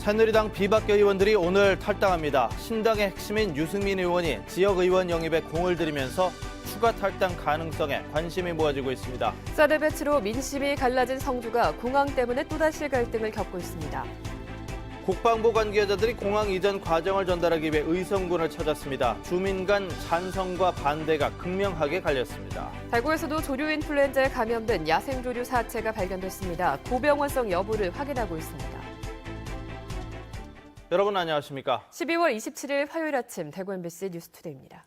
새누리당 비박계 의원들이 오늘 탈당합니다. 신당의 핵심인 유승민 의원이 지역 의원 영입에 공을 들이면서 추가 탈당 가능성에 관심이 모아지고 있습니다. 사드 배치로 민심이 갈라진 성주가 공항 때문에 또다시 갈등을 겪고 있습니다. 국방부 관계자들이 공항 이전 과정을 전달하기 위해 의성군을 찾았습니다. 주민 간 찬성과 반대가 극명하게 갈렸습니다. 대구에서도 조류 인플루엔자에 감염된 야생조류 사체가 발견됐습니다. 고병원성 여부를 확인하고 있습니다. 여러분 안녕하십니까? 12월 27일 화요일 아침 대구 MBC 뉴스투데이입니다.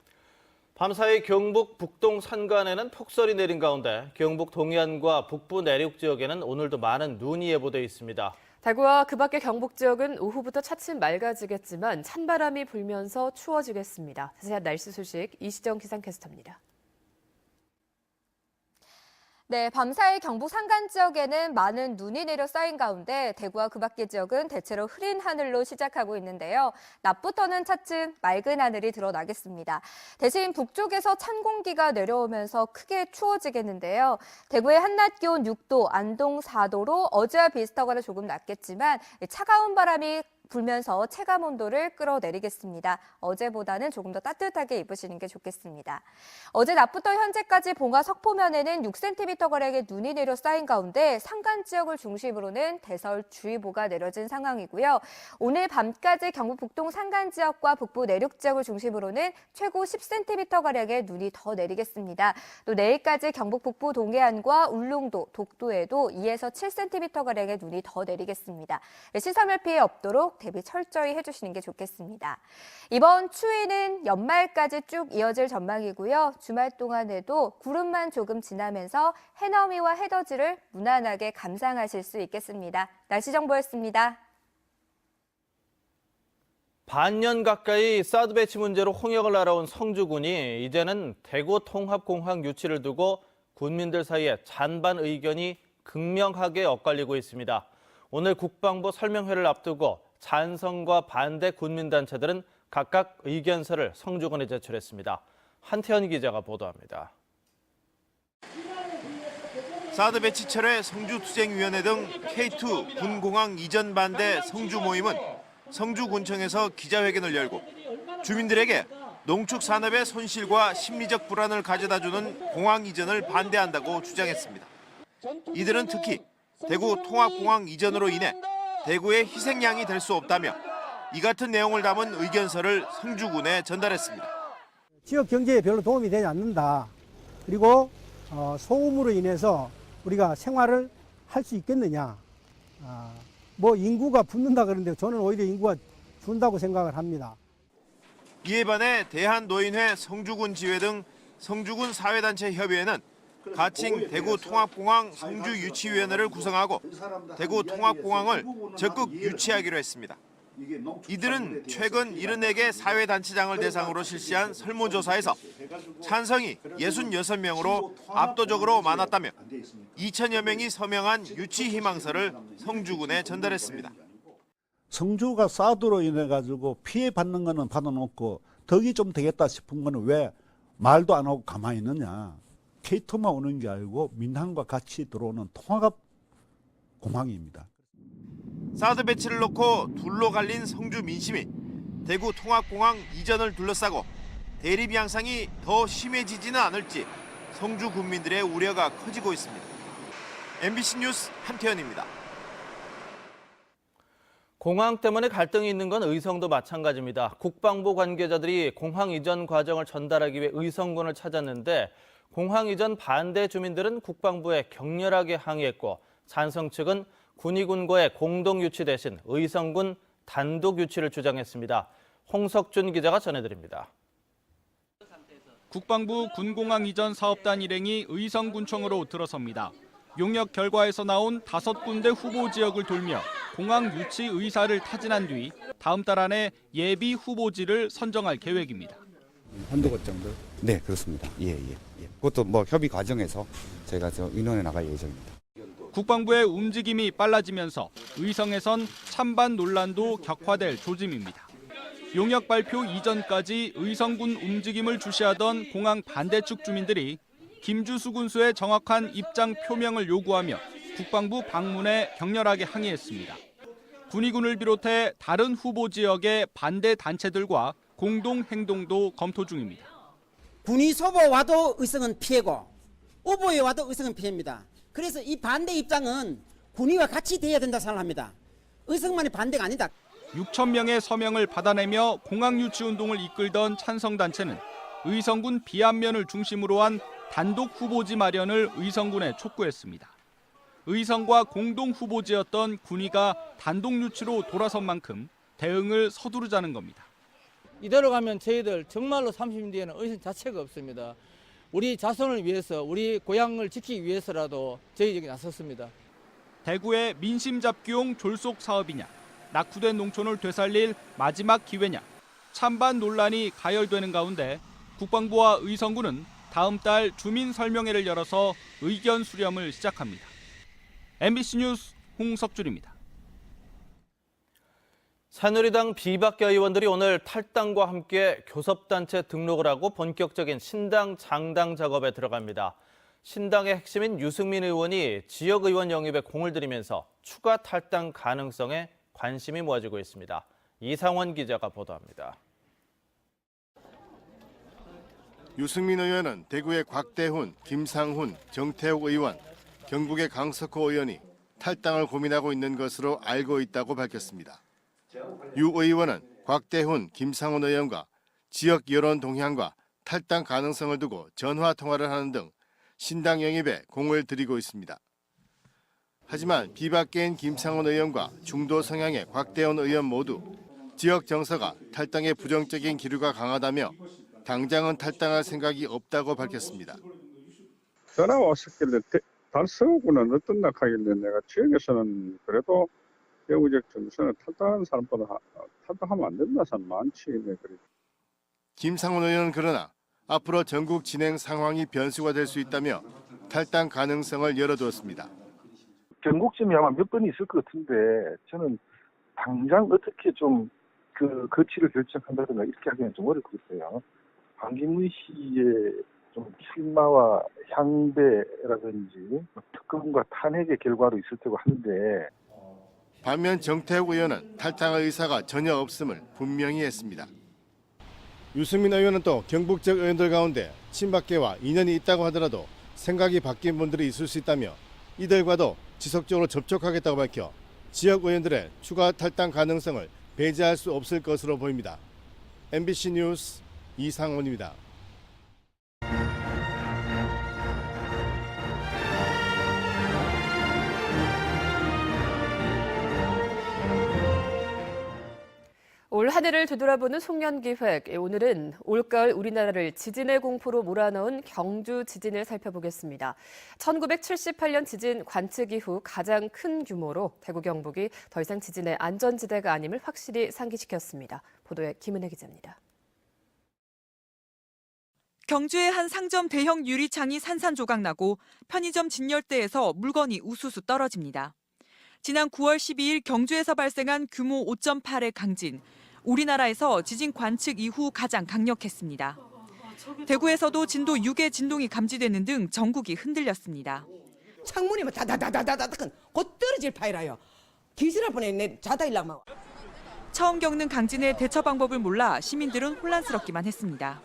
밤사이 경북 북동 산간에는 폭설이 내린 가운데 경북 동해안과 북부 내륙 지역에는 오늘도 많은 눈이 예보돼 있습니다. 대구와 그 밖의 경북 지역은 오후부터 차츰 맑아지겠지만 찬바람이 불면서 추워지겠습니다. 자세한 날씨 소식 이시정 기상캐스터입니다. 네, 밤사이 경북 산간 지역에는 많은 눈이 내려 쌓인 가운데 대구와 그 밖의 지역은 대체로 흐린 하늘로 시작하고 있는데요. 낮부터는 차츰 맑은 하늘이 드러나겠습니다. 대신 북쪽에서 찬 공기가 내려오면서 크게 추워지겠는데요. 대구의 한낮 기온 6도, 안동 4도로 어제와 비슷하거나 조금 낮겠지만 차가운 바람이 불면서 체감 온도를 끌어내리겠습니다. 어제보다는 조금 더 따뜻하게 입으시는 게 좋겠습니다. 어제 낮부터 현재까지 봉화 석포면에는 6cm가량의 눈이 내려 쌓인 가운데 산간 지역을 중심으로는 대설주의보가 내려진 상황이고요. 오늘 밤까지 경북 북동 산간 지역과 북부 내륙 지역을 중심으로는 최고 10cm가량의 눈이 더 내리겠습니다. 또 내일까지 경북 북부 동해안과 울릉도, 독도에도 2에서 7cm가량의 눈이 더 내리겠습니다. 시설물 피해 없도록 대비 철저히 해주시는 게 좋겠습니다. 이번 추위는 연말까지 쭉 이어질 전망이고요. 주말 동안에도 구름만 조금 지나면서 해넘이와 해돋이를 무난하게 감상하실 수 있겠습니다. 날씨 정보였습니다. 반년 가까이 사드 배치 문제로 홍역을 알아온 성주군이 이제는 대구 통합공항 유치를 두고 군민들 사이에 찬반 의견이 극명하게 엇갈리고 있습니다. 오늘 국방부 설명회를 앞두고 찬성과 반대 군민단체들은 각각 의견서를 성주군에 제출했습니다. 한태현 기자가 보도합니다. 사드 배치철회 성주투쟁위원회 등 K2 군공항 이전 반대 성주 모임은 성주군청에서 기자회견을 열고 주민들에게 농축 산업의 손실과 심리적 불안을 가져다주는 공항 이전을 반대한다고 주장했습니다. 이들은 특히 대구 통합공항 이전으로 인해 대구의 희생양이 될 수 없다며 이 같은 내용을 담은 의견서를 성주군에 전달했습니다. 지역 경제에 별로 도움이 되지 않는다. 그리고 소음으로 인해서 우리가 생활을 할 수 있겠느냐. 뭐 인구가 붙는다 그러는데 저는 오히려 인구가 준다고 생각을 합니다. 이에 반해 대한노인회 성주군 지회 등 성주군 사회단체 협의회는 가칭 대구 통합공항 성주유치위원회를 구성하고 대구 통합공항을 적극 유치하기로 했습니다. 이들은 최근 74개 사회단체장을 대상으로 실시한 설문조사에서 찬성이 66명으로 압도적으로 많았다며 2천여 명이 서명한 유치 희망서를 성주군에 전달했습니다. 성주가 사드로 인해 가지고 피해 받는 거는 받아놓고 덕이 좀 되겠다 싶은 거는 왜 말도 안 하고 가만히 있느냐. K2만 오는 게 아니고 민항과 같이 들어오는 통합 공항입니다. 사드 배치를 놓고 둘로 갈린 성주 민심이 대구 통합공항 이전을 둘러싸고 대립 양상이 더 심해지지는 않을지 성주 군민들의 우려가 커지고 있습니다. MBC 뉴스 한태현입니다. 공항 때문에 갈등이 있는 건 의성도 마찬가지입니다. 국방부 관계자들이 공항 이전 과정을 전달하기 위해 의성군을 찾았는데 공항 이전 반대 주민들은 국방부에 격렬하게 항의했고 찬성 측은 군의군과의 공동 유치 대신 의성군 단독 유치를 주장했습니다. 홍석준 기자가 전해드립니다. 국방부 군공항 이전 사업단 일행이 의성군청으로 들어섭니다. 용역 결과에서 나온 5군데 후보 지역을 돌며 공항 유치 의사를 타진한 뒤 다음 달 안에 예비 후보지를 선정할 계획입니다. 한두 곳 정도? 네, 그렇습니다. 예. 그것도 뭐 협의 과정에서 저희가 의논해 나갈 예정입니다. 국방부의 움직임이 빨라지면서 의성에선 찬반 논란도 격화될 조짐입니다. 용역 발표 이전까지 의성군 움직임을 주시하던 공항 반대측 주민들이 김주수 군수의 정확한 입장 표명을 요구하며 국방부 방문에 격렬하게 항의했습니다. 군위군을 비롯해 다른 후보 지역의 반대 단체들과 공동 행동도 검토 중입니다. 군위 소보 와도 의성은 피해고 오보에 와도 의성은 피해입니다. 그래서 이 반대 입장은 군위와 같이 돼야 된다 생각합니다. 의성만의 반대가 아니다. 6천 명의 서명을 받아내며 공항 유치 운동을 이끌던 찬성단체는 의성군 비안면을 중심으로 한 단독 후보지 마련을 의성군에 촉구했습니다. 의성과 공동 후보지였던 군위가 단독 유치로 돌아선 만큼 대응을 서두르자는 겁니다. 이대로 가면 저희들 정말로 30년 뒤에는 의성 자체가 없습니다. 우리 자손을 위해서, 우리 고향을 지키기 위해서라도 저희 여기 나섰습니다. 대구의 민심 잡기용 졸속 사업이냐, 낙후된 농촌을 되살릴 마지막 기회냐, 찬반 논란이 가열되는 가운데 국방부와 의성군은 다음 달 주민 설명회를 열어서 의견 수렴을 시작합니다. MBC 뉴스 홍석준입니다. 새누리당 비박계 의원들이 오늘 탈당과 함께 교섭단체 등록을 하고 본격적인 신당 장당 작업에 들어갑니다. 신당의 핵심인 유승민 의원이 지역의원 영입에 공을 들이면서 추가 탈당 가능성에 관심이 모아지고 있습니다. 이상원 기자가 보도합니다. 유승민 의원은 대구의 곽대훈, 김상훈, 정태욱 의원, 경북의 강석호 의원이 탈당을 고민하고 있는 것으로 알고 있다고 밝혔습니다. 유 의원은 곽대훈, 김상훈 의원과 지역 여론 동향과 탈당 가능성을 두고 전화 통화를 하는 등 신당 영입에 공을 들이고 있습니다. 하지만 비박계인 김상훈 의원과 중도 성향의 곽대훈 의원 모두 지역 정서가 탈당에 부정적인 기류가 강하다며 당장은 탈당할 생각이 없다고 밝혔습니다. 전화 왔었길래 달서구는 어떤 낙하길래 내가 지역에서는 그래도 배우적 정서는 탈당하는 사람보다 탈당하면 안 된다 사람 많지. 네, 그래. 김상훈 의원은 그러나 앞으로 전국 진행 상황이 변수가 될 수 있다며 탈당 가능성을 열어두었습니다. 전국쯤에 아마 몇 번 있을 것 같은데 저는 당장 어떻게 좀 그 거취를 결정한다든가 이렇게 하기는 좀 어려울 것 같아요. 황기문 씨의 좀 출마와 향배라든지 특검과 탄핵의 결과로 있을 테고 한데 반면 정태욱 의원은 탈당할 의사가 전혀 없음을 분명히 했습니다. 유승민 의원은 또 경북 지역 의원들 가운데 친박계와 인연이 있다고 하더라도 생각이 바뀐 분들이 있을 수 있다며 이들과도 지속적으로 접촉하겠다고 밝혀 지역 의원들의 추가 탈당 가능성을 배제할 수 없을 것으로 보입니다. MBC 뉴스 이상원입니다. 올 한 해를 되돌아보는 송년기획. 오늘은 올가을 우리나라를 지진의 공포로 몰아넣은 경주 지진을 살펴보겠습니다. 1978년 지진 관측 이후 가장 큰 규모로 대구 경북이 더 이상 지진의 안전지대가 아님을 확실히 상기시켰습니다. 보도에 김은혜 기자입니다. 경주의 한 상점 대형 유리창이 산산조각나고 편의점 진열대에서 물건이 우수수 떨어집니다. 지난 9월 12일 경주에서 발생한 규모 5.8의 강진. 우리나라에서 지진 관측 이후 가장 강력했습니다. 대구에서도 진도 6의 진동이 감지되는 등 전국이 흔들렸습니다. 창문이 막 다다다다다다다큰 곧 떨어질 파이라요. 기절할 뻔했네. 자다 일라면. 처음 겪는 강진의 대처 방법을 몰라 시민들은 혼란스럽기만 했습니다.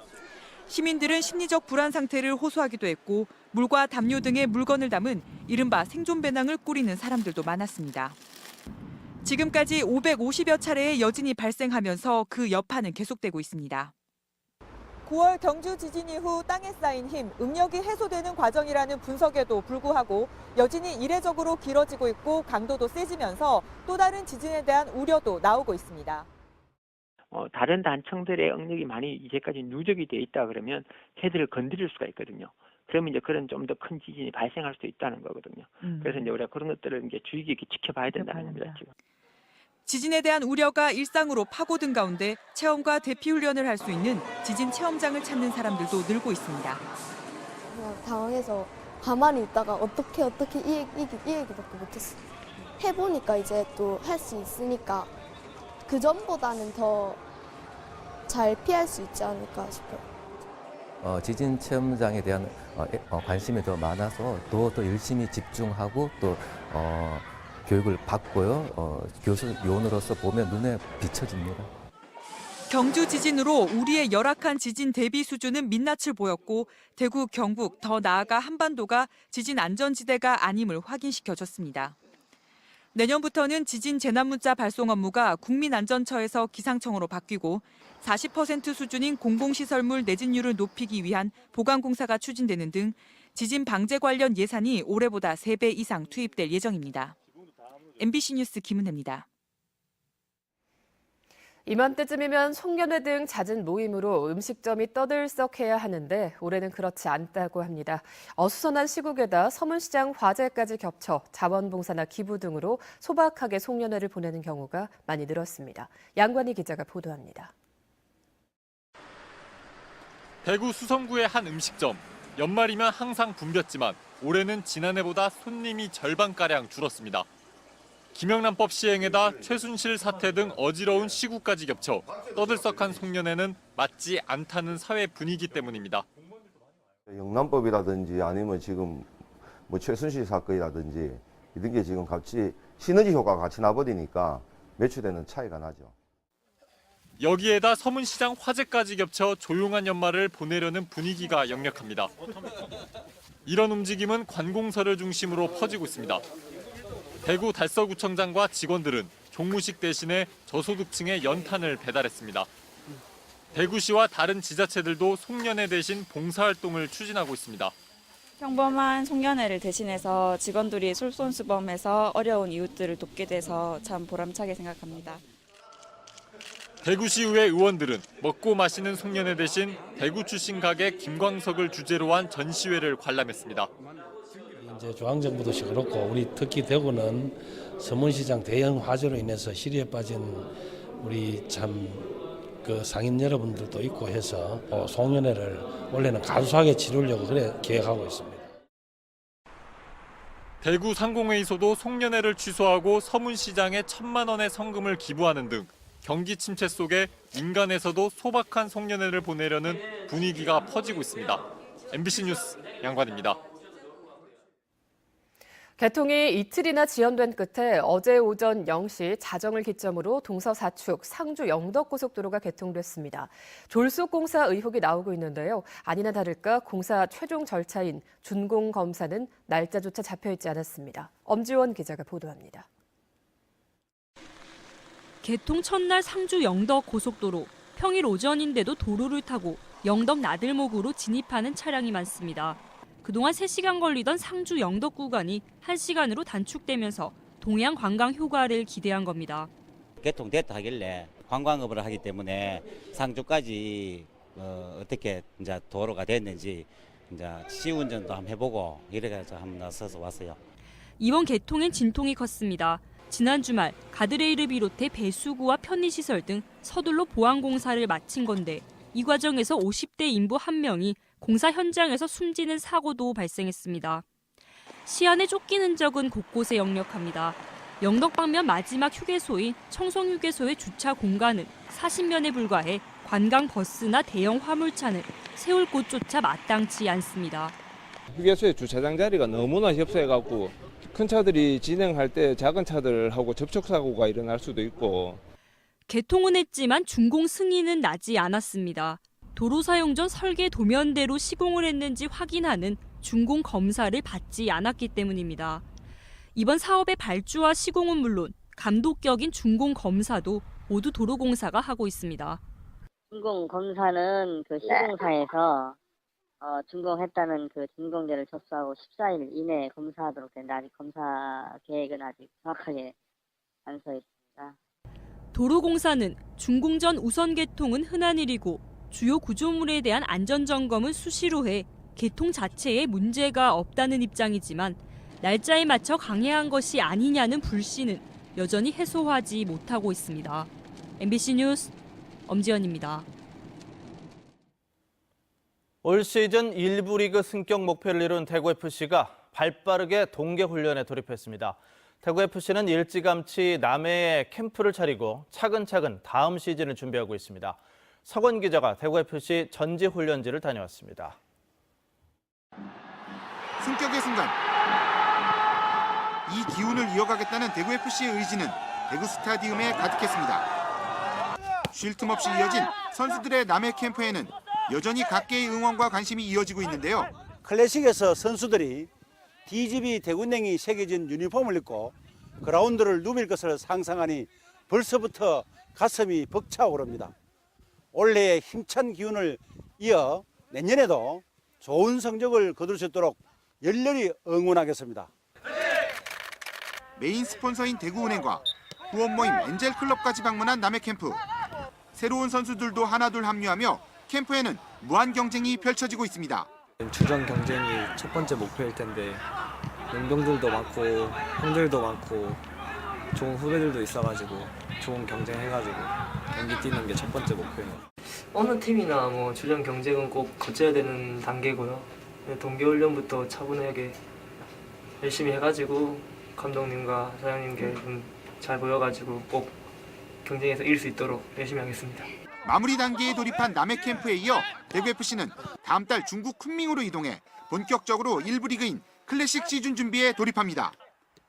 시민들은 심리적 불안 상태를 호소하기도 했고 물과 담요 등의 물건을 담은 이른바 생존 배낭을 꾸리는 사람들도 많았습니다. 지금까지 550여 차례의 여진이 발생하면서 그 여파는 계속되고 있습니다. 9월 경주 지진 이후 땅에 쌓인 힘, 응력이 해소되는 과정이라는 분석에도 불구하고 여진이 이례적으로 길어지고 있고 강도도 세지면서 또 다른 지진에 대한 우려도 나오고 있습니다. 다른 단청들의 응력이 많이 이제까지 누적이 돼 있다 그러면 걔들을 건드릴 수가 있거든요. 그러면 이제 그런 좀 더 큰 지진이 발생할 수도 있다는 거거든요. 그래서 이제 우리가 그런 것들을 이제 주의 깊게 지켜봐야 된다는 겁니다, 지금. 지진에 대한 우려가 일상으로 파고든 가운데 체험과 대피 훈련을 할 수 있는 지진 체험장을 찾는 사람들도 늘고 있습니다. 그냥 당황해서 가만히 있다가 어떻게 이 얘기밖에 못했어요. 해보니까 이제 또 할 수 있으니까 그 전보다는 더 잘 피할 수 있지 않을까 싶어요. 지진 체험장에 대한 관심이 더 많아서 더 열심히 집중하고 또 교육을 받고요. 교수 요원으로서 보면 눈에 비춰집니다. 경주 지진으로 우리의 열악한 지진 대비 수준은 민낯을 보였고 대구, 경북, 더 나아가 한반도가 지진 안전지대가 아님을 확인시켜줬습니다. 내년부터는 지진 재난문자 발송 업무가 국민안전처에서 기상청으로 바뀌고 40% 수준인 공공시설물 내진율을 높이기 위한 보강공사가 추진되는 등 지진 방제 관련 예산이 올해보다 3배 이상 투입될 예정입니다. MBC 뉴스 김은혜입니다. 이맘때쯤이면 송년회 등 잦은 모임으로 음식점이 떠들썩해야 하는데 올해는 그렇지 않다고 합니다. 어수선한 시국에다 서문시장 화재까지 겹쳐 자원봉사나 기부 등으로 소박하게 송년회를 보내는 경우가 많이 늘었습니다. 양관희 기자가 보도합니다. 대구 수성구의 한 음식점. 연말이면 항상 붐볐지만 올해는 지난해보다 손님이 절반가량 줄었습니다. 김영란법 시행에다 최순실 사태 등 어지러운 시국까지 겹쳐 떠들썩한 송년회는 맞지 않다는 사회 분위기 때문입니다. 영란법이라든지 아니면 지금 뭐 최순실 사건이라든지 이런 게 지금 같이 시너지 효과가 같이 나버리니까 매출에는 차이가 나죠. 여기에다 서문시장 화재까지 겹쳐 조용한 연말을 보내려는 분위기가 역력합니다. 이런 움직임은 관공서를 중심으로 퍼지고 있습니다. 대구 달서구청장과 직원들은 종무식 대신에 저소득층에 연탄을 배달했습니다. 대구시와 다른 지자체들도 송년회 대신 봉사활동을 추진하고 있습니다. 평범한 송년회를 대신해서 직원들이 솔선수범해서 어려운 이웃들을 돕게 돼서 참 보람차게 생각합니다. 대구시의회 의원들은 먹고 마시는 송년회 대신 대구 출신 가게 김광석을 주제로 한 전시회를 관람했습니다. 이제 중앙정부도 그렇고 우리 특히 대구는 서문시장 대형 화재로 인해서 시리에 빠진 우리 참 그 상인 여러분들도 있고 해서 송년회를 원래는 간소하게 치르려고 그래 계획하고 있습니다. 대구 상공회의소도 송년회를 취소하고 서문시장에 1,000만 원의 성금을 기부하는 등 경기 침체 속에 민간에서도 소박한 송년회를 보내려는 분위기가 퍼지고 있습니다. MBC 뉴스 양관입니다. 개통이 이틀이나 지연된 끝에 어제 오전 0시 자정을 기점으로 동서사축 상주 영덕고속도로가 개통됐습니다. 졸속 공사 의혹이 나오고 있는데요. 아니나 다를까 공사 최종 절차인 준공 검사는 날짜조차 잡혀있지 않았습니다. 엄지원 기자가 보도합니다. 개통 첫날 상주 영덕 고속도로. 평일 오전인데도 도로를 타고 영덕 나들목으로 진입하는 차량이 많습니다. 그동안 3시간 걸리던 상주 영덕 구간이 1시간으로 단축되면서 동해안 관광 효과를 기대한 겁니다. 개통됐다 하길래 관광업을 하기 때문에 상주까지 어떻게 이제 도로가 됐는지 이제 시운전도 한번 해보고 이래가지고 한번 나서서 왔어요. 이번 개통엔 진통이 컸습니다. 지난 주말 가드레일을 비롯해 배수구와 편의시설 등 서둘러 보안 공사를 마친 건데 이 과정에서 50대 인부 1명이 공사 현장에서 숨지는 사고도 발생했습니다. 시안에 쫓긴 흔적은 곳곳에 역력합니다. 영덕 방면 마지막 휴게소인 청송휴게소의 주차 공간은 40면에 불과해 관광 버스나 대형 화물차는 세울 곳조차 마땅치 않습니다. 휴게소의 주차장 자리가 너무나 협소해갖고 큰 차들이 진행할 때 작은 차들하고 접촉사고가 일어날 수도 있고. 개통은 했지만 준공 승인은 나지 않았습니다. 도로 사용 전 설계 도면대로 시공을 했는지 확인하는 준공 검사를 받지 않았기 때문입니다. 이번 사업의 발주와 시공은 물론 감독격인 준공 검사도 모두 도로공사가 하고 있습니다. 준공 검사는 그 시공사에서 준공했다는 그 준공제를 접수하고 14일 이내에 검사하도록 된다. 아직 검사 계획은 아직 정확하게 안 서 있습니다. 도로공사는 준공 전 우선 개통은 흔한 일이고 주요 구조물에 대한 안전점검은 수시로 해 개통 자체에 문제가 없다는 입장이지만 날짜에 맞춰 강행한 것이 아니냐는 불씨는 여전히 해소하지 못하고 있습니다. MBC 뉴스 엄지연입니다. 올 시즌 1부 리그 승격 목표를 이룬 대구FC가 발빠르게 동계훈련에 돌입했습니다. 대구FC는 일찌감치 남해에 캠프를 차리고 차근차근 다음 시즌을 준비하고 있습니다. 석원 기자가 대구FC 전지훈련지를 다녀왔습니다. 승격의 순간 이 기운을 이어가겠다는 대구FC의 의지는 대구 스타디움에 가득했습니다. 쉴 틈 없이 이어진 선수들의 남해 캠프에는 여전히 각계의 응원과 관심이 이어지고 있는데요. 클래식에서 선수들이 DGB 대구은행이 새겨진 유니폼을 입고 그라운드를 누빌 것을 상상하니 벌써부터 가슴이 벅차오릅니다. 올해의 힘찬 기운을 이어 내년에도 좋은 성적을 거둘 수 있도록 열렬히 응원하겠습니다. 메인 스폰서인 대구은행과 후원 모임 엔젤클럽까지 방문한 남해 캠프. 새로운 선수들도 하나둘 합류하며 캠프에는 무한 경쟁이 펼쳐지고 있습니다. 주전 경쟁이 첫 번째 목표일 텐데 용병들도 많고 형들도 많고 좋은 후배들도 있어가지고 좋은 경쟁해가지고 경기 뛰는 게 첫 번째 목표예요. 어느 팀이나 주전 경쟁은 꼭 거쳐야 되는 단계고요. 동계훈련부터 차분하게 열심히 해가지고 감독님과 사장님께 잘 보여가지고 꼭 경쟁에서 이길 수 있도록 열심히 하겠습니다. 마무리 단계에 돌입한 남해 캠프에 이어 대구FC는 다음 달 중국 쿤밍으로 이동해 본격적으로 1부 리그인 클래식 시즌 준비에 돌입합니다.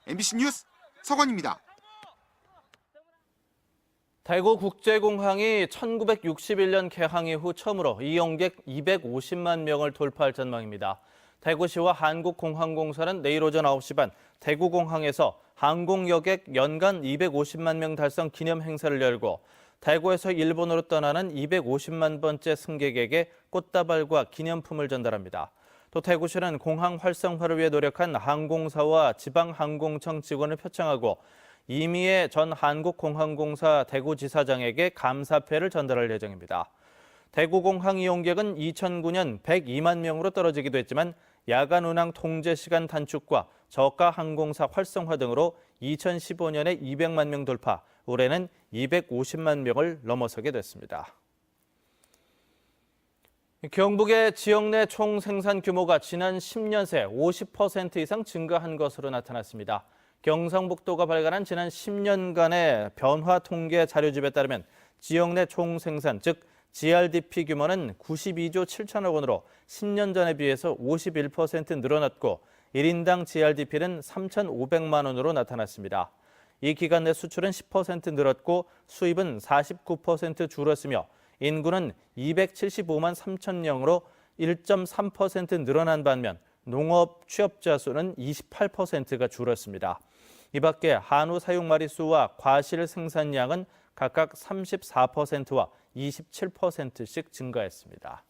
MBC 뉴스 서건입니다. 대구국제공항이 1961년 개항 이후 처음으로 이용객 250만 명을 돌파할 전망입니다. 대구시와 한국공항공사는 내일 오전 9시 반 대구공항에서 항공여객 연간 250만 명 달성 기념 행사를 열고 대구에서 일본으로 떠나는 250만 번째 승객에게 꽃다발과 기념품을 전달합니다. 또 대구시는 공항 활성화를 위해 노력한 항공사와 지방항공청 직원을 표창하고 이미애 전 한국공항공사 대구지사장에게 감사패를 전달할 예정입니다. 대구공항 이용객은 2009년 102만 명으로 떨어지기도 했지만 야간 운항 통제 시간 단축과 저가 항공사 활성화 등으로 2015년에 200만 명 돌파, 올해는 250만 명을 넘어서게 됐습니다. 경북의 지역 내 총 생산 규모가 지난 10년 새 50% 이상 증가한 것으로 나타났습니다. 경상북도가 발간한 지난 10년간의 변화 통계 자료집에 따르면 지역 내 총 생산, 즉 GRDP 규모는 92조 7천억 원으로 10년 전에 비해서 51% 늘어났고 1인당 GRDP는 3,500만 원으로 나타났습니다. 이 기간 내 수출은 10% 늘었고 수입은 49% 줄었으며 인구는 275만 3천 명으로 1.3% 늘어난 반면 농업 취업자 수는 28%가 줄었습니다. 이 밖에 한우 사육 마리수와 과실 생산량은 각각 34%와 27%씩 증가했습니다.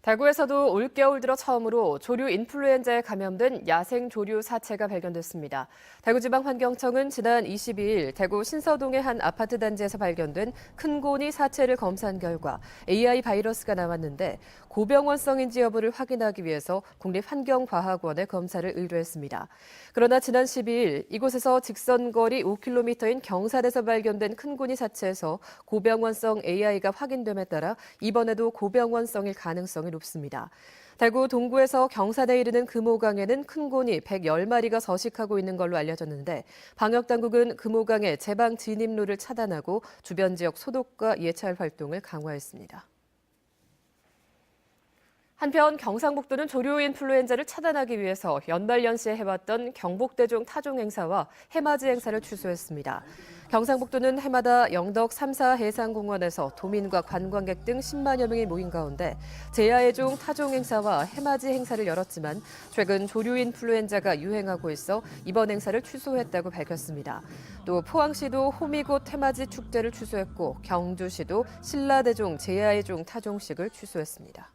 대구에서도 올겨울 들어 처음으로 조류 인플루엔자에 감염된 야생 조류 사체가 발견됐습니다. 대구지방환경청은 지난 22일 대구 신서동의 한 아파트 단지에서 발견된 큰 고니 사체를 검사한 결과 AI 바이러스가 나왔는데 고병원성인지 여부를 확인하기 위해서 국립환경과학원에 검사를 의뢰했습니다. 그러나 지난 12일 이곳에서 직선거리 5km인 경산에서 발견된 큰 고니 사체에서 고병원성 AI가 확인됨에 따라 이번에도 고병원성일 가능성이 높습니다. 대구 동구에서 경산에 이르는 금호강에는 큰 고니 110마리가 서식하고 있는 걸로 알려졌는데 방역당국은 금호강의 제방 진입로를 차단하고 주변 지역 소독과 예찰 활동을 강화했습니다. 한편 경상북도는 조류 인플루엔자를 차단하기 위해서 연말연시에 해왔던 경복대종 타종 행사와 해맞이 행사를 취소했습니다. 경상북도는 해마다 영덕 3사 해상공원에서 도민과 관광객 등 10만여 명이 모인 가운데 제야의종 타종 행사와 해맞이 행사를 열었지만 최근 조류 인플루엔자가 유행하고 있어 이번 행사를 취소했다고 밝혔습니다. 또 포항시도 호미곶 해맞이 축제를 취소했고 경주시도 신라대종 제야의종 타종식을 취소했습니다.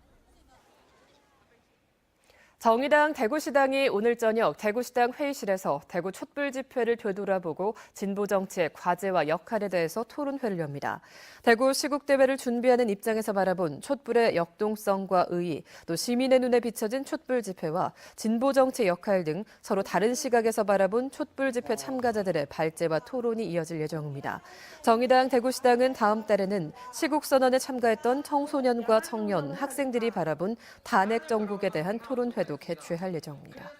정의당 대구시당이 오늘 저녁 대구시당 회의실에서 대구 촛불 집회를 되돌아보고 진보 정치의 과제와 역할에 대해서 토론회를 엽니다. 대구 시국대회를 준비하는 입장에서 바라본 촛불의 역동성과 의의, 또 시민의 눈에 비춰진 촛불 집회와 진보 정치 역할 등 서로 다른 시각에서 바라본 촛불 집회 참가자들의 발제와 토론이 이어질 예정입니다. 정의당 대구시당은 다음 달에는 시국선언에 참가했던 청소년과 청년, 학생들이 바라본 탄핵 정국에 대한 토론회도 개최할 예정입니다.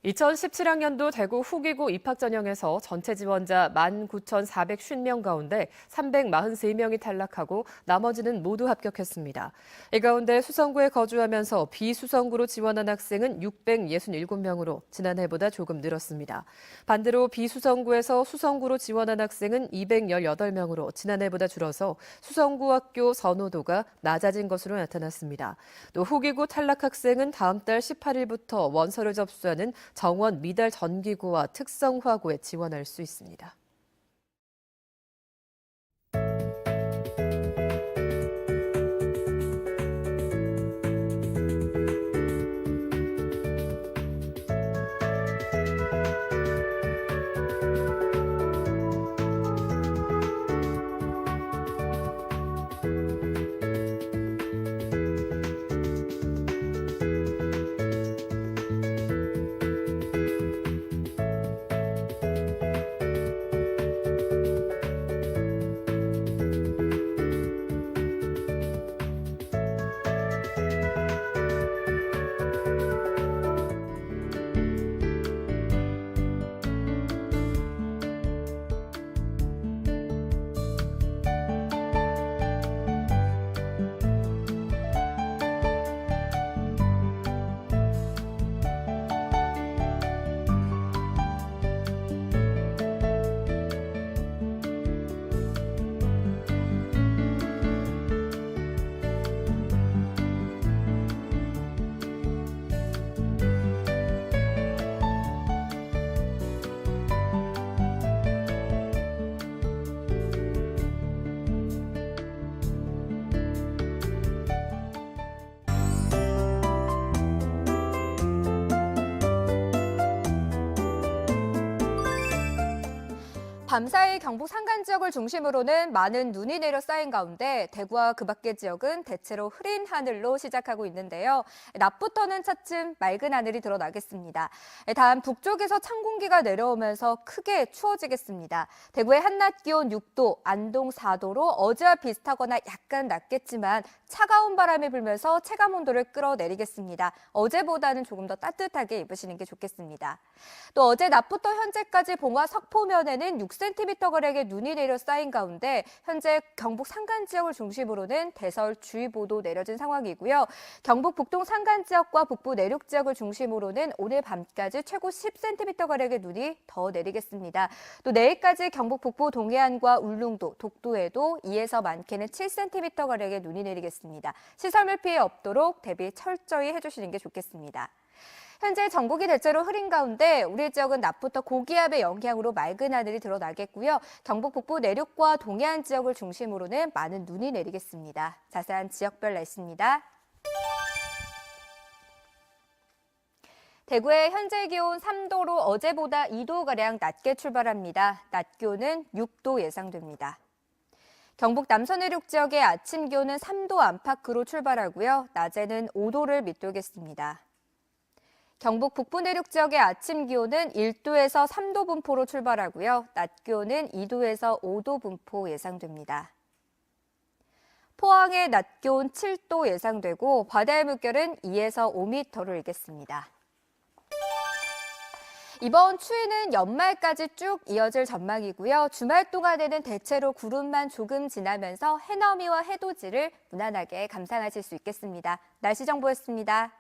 2017학년도 대구 후기고 입학전형에서 전체 지원자 19,450명 가운데 343명이 탈락하고 나머지는 모두 합격했습니다. 이 가운데 수성구에 거주하면서 비수성구로 지원한 학생은 667명으로 지난해보다 조금 늘었습니다. 반대로 비수성구에서 수성구로 지원한 학생은 218명으로 지난해보다 줄어서 수성구 학교 선호도가 낮아진 것으로 나타났습니다. 또 후기고 탈락 학생은 다음 달 18일부터 원서를 접수하는 정원 미달 전기고와 특성화고에 지원할 수 있습니다. 밤사이 경북 산간 지역을 중심으로는 많은 눈이 내려 쌓인 가운데 대구와 그 밖의 지역은 대체로 흐린 하늘로 시작하고 있는데요. 낮부터는 차츰 맑은 하늘이 드러나겠습니다. 다음 북쪽에서 찬 공기가 내려오면서 크게 추워지겠습니다. 대구의 한낮 기온 6도, 안동 4도로 어제와 비슷하거나 약간 낮겠지만 차가운 바람이 불면서 체감 온도를 끌어내리겠습니다. 어제보다는 조금 더 따뜻하게 입으시는 게 좋겠습니다. 또 어제 낮부터 현재까지 봉화 석포면에는 6cm가량의 눈이 내려 쌓인 가운데 현재 경북 산간 지역을 중심으로는 대설주의보도 내려진 상황이고요. 경북 북동 산간 지역과 북부 내륙 지역을 중심으로는 오늘 밤까지 최고 10cm가량의 눈이 더 내리겠습니다. 또 내일까지 경북 북부 동해안과 울릉도, 독도에도 2에서 많게는 7cm가량의 눈이 내리겠습니다. 시설물 피해 없도록 대비 철저히 해주시는 게 좋겠습니다. 현재 전국이 대체로 흐린 가운데 우리 지역은 낮부터 고기압의 영향으로 맑은 하늘이 드러나겠고요. 경북 북부 내륙과 동해안 지역을 중심으로는 많은 눈이 내리겠습니다. 자세한 지역별 날씨입니다. 대구의 현재 기온 3도로 어제보다 2도가량 낮게 출발합니다. 낮 기온은 6도 예상됩니다. 경북 남서 내륙 지역의 아침 기온은 3도 안팎으로 출발하고요. 낮에는 5도를 밑돌겠습니다. 경북 북부 내륙 지역의 아침 기온은 1도에서 3도 분포로 출발하고요. 낮 기온은 2도에서 5도 분포 예상됩니다. 포항의 낮 기온 7도 예상되고 바다의 물결은 2에서 5m로 일겠습니다. 이번 추위는 연말까지 쭉 이어질 전망이고요. 주말 동안에는 대체로 구름만 조금 지나면서 해넘이와 해돋이를 무난하게 감상하실 수 있겠습니다. 날씨 정보였습니다.